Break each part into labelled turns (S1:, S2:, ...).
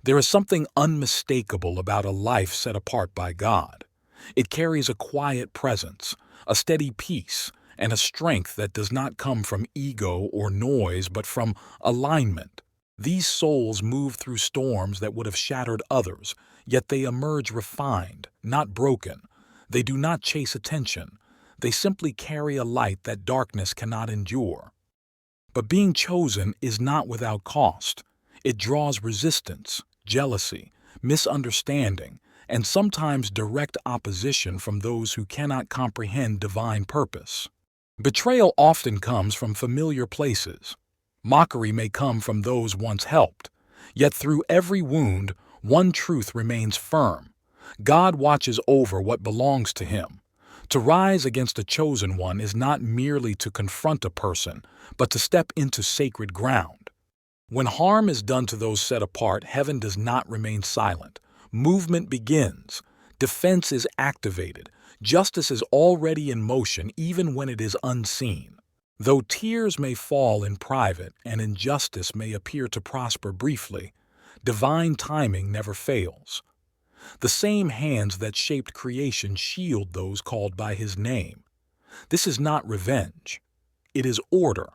S1: There is something unmistakable about a life set apart by God. It carries a quiet presence, a steady peace, and a strength that does not come from ego or noise but from alignment. These souls move through storms that would have shattered others, yet they emerge refined, not broken. They do not chase attention. They simply carry a light that darkness cannot endure. But being chosen is not without cost. It draws resistance, jealousy, misunderstanding, and sometimes direct opposition from those who cannot comprehend divine purpose. Betrayal often comes from familiar places. Mockery may come from those once helped. Yet through every wound, one truth remains firm. God watches over what belongs to him. To rise against a chosen one is not merely to confront a person, but to step into sacred ground. When harm is done to those set apart, heaven does not remain silent. Movement begins. Defense is activated. Justice is already in motion even when it is unseen. Though tears may fall in private and injustice may appear to prosper briefly, divine timing never fails. The same hands that shaped creation shield those called by his name. This is not revenge. It is order.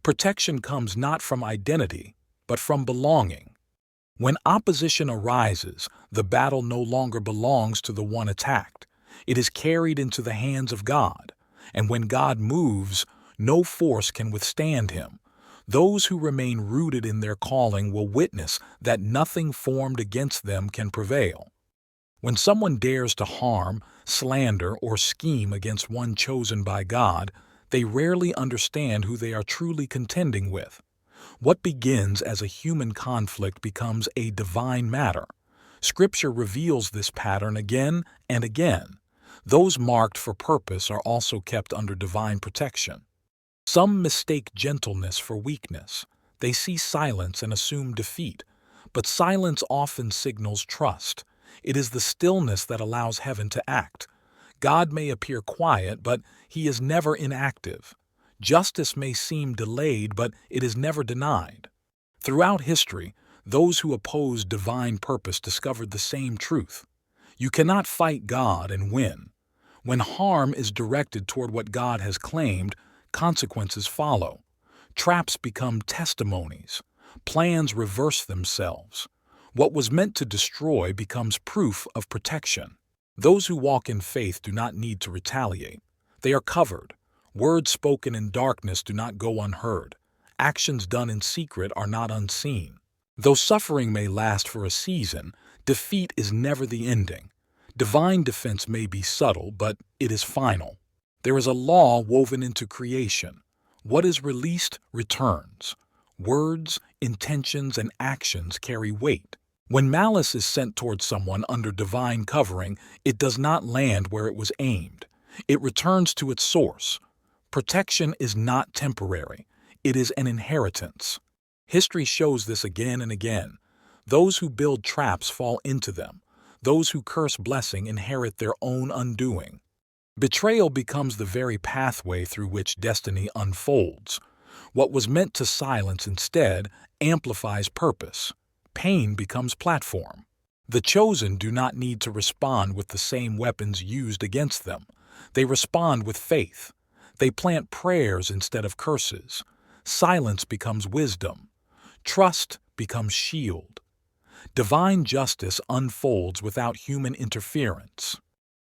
S1: Protection comes not from identity, but from belonging. When opposition arises, the battle no longer belongs to the one attacked. It is carried into the hands of God, and when God moves, no force can withstand him. Those who remain rooted in their calling will witness that nothing formed against them can prevail. When someone dares to harm, slander, or scheme against one chosen by God, they rarely understand who they are truly contending with. What begins as a human conflict becomes a divine matter. Scripture reveals this pattern again and again. Those marked for purpose are also kept under divine protection. Some mistake gentleness for weakness. They see silence and assume defeat. But silence often signals trust. It is the stillness that allows heaven to act. God may appear quiet, but he is never inactive. Justice may seem delayed, but it is never denied. Throughout history, those who opposed divine purpose discovered the same truth. You cannot fight God and win. When harm is directed toward what God has claimed, consequences follow. Traps become testimonies. Plans reverse themselves. What was meant to destroy becomes proof of protection. Those who walk in faith do not need to retaliate. They are covered. Words spoken in darkness do not go unheard. Actions done in secret are not unseen. Though suffering may last for a season, defeat is never the ending. Divine defense may be subtle, but it is final. There is a law woven into creation. What is released returns. Words, intentions, and actions carry weight. When malice is sent toward someone under divine covering, it does not land where it was aimed. It returns to its source. Protection is not temporary. It is an inheritance. History shows this again and again. Those who build traps fall into them. Those who curse blessing inherit their own undoing. Betrayal becomes the very pathway through which destiny unfolds. What was meant to silence instead amplifies purpose. Pain becomes platform. The chosen do not need to respond with the same weapons used against them. They respond with faith. They plant prayers instead of curses. Silence becomes wisdom. Trust becomes shield. Divine justice unfolds without human interference.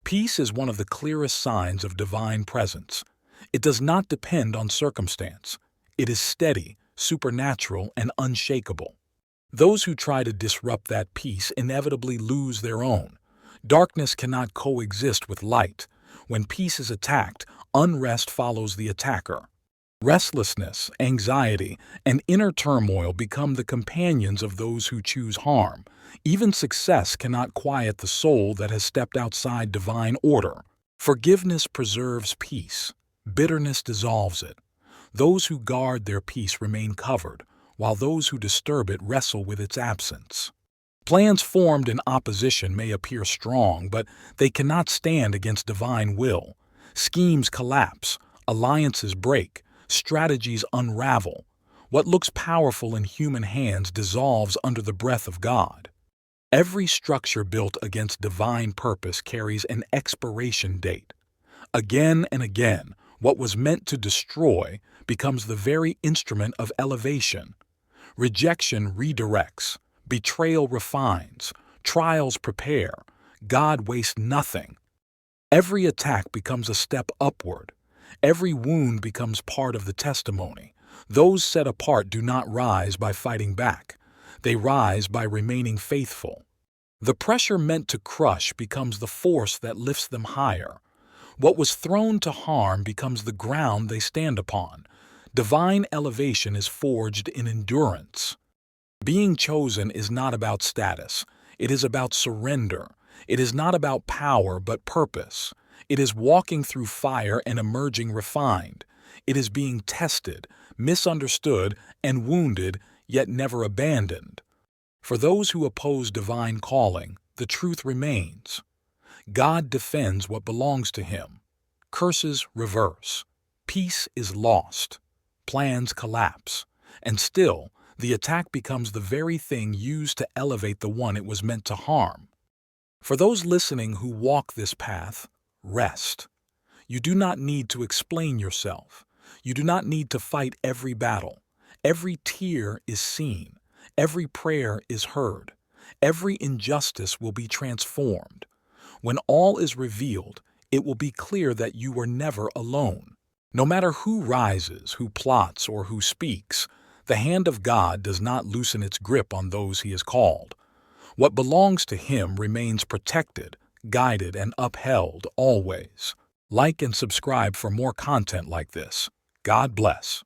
S1: Peace is one of the clearest signs of divine presence. It does not depend on circumstance. It is steady, supernatural, and unshakable. Those who try to disrupt that peace inevitably lose their own. Darkness cannot coexist with light. When peace is attacked, unrest follows the attacker. Restlessness, anxiety, and inner turmoil become the companions of those who choose harm. Even success cannot quiet the soul that has stepped outside divine order. Forgiveness preserves peace. Bitterness dissolves it. Those who guard their peace remain covered, while those who disturb it wrestle with its absence. Plans formed in opposition may appear strong, but they cannot stand against divine will. Schemes collapse, alliances break, strategies unravel. What looks powerful in human hands dissolves under the breath of God. Every structure built against divine purpose carries an expiration date. Again and again, what was meant to destroy becomes the very instrument of elevation. Rejection redirects, betrayal refines, trials prepare, God wastes nothing. Every attack becomes a step upward. Every wound becomes part of the testimony. Those set apart do not rise by fighting back. They rise by remaining faithful. The pressure meant to crush becomes the force that lifts them higher. What was thrown to harm becomes the ground they stand upon. Divine elevation is forged in endurance. Being chosen is not about status. It is about surrender. It is not about power but purpose. It is walking through fire and emerging refined. It is being tested, misunderstood, and wounded, yet never abandoned. For those who oppose divine calling, the truth remains. God defends what belongs to Him. Curses reverse. Peace is lost. Plans collapse. And still, the attack becomes the very thing used to elevate the one it was meant to harm. For those listening who walk this path, rest. You do not need to explain yourself. You do not need to fight every battle. Every tear is seen. Every prayer is heard. Every injustice will be transformed. When all is revealed, it will be clear that you were never alone. No matter who rises, who plots, or who speaks, the hand of God does not loosen its grip on those He has called. What belongs to Him remains protected, guided, and upheld always. Like and subscribe for more content like this. God bless.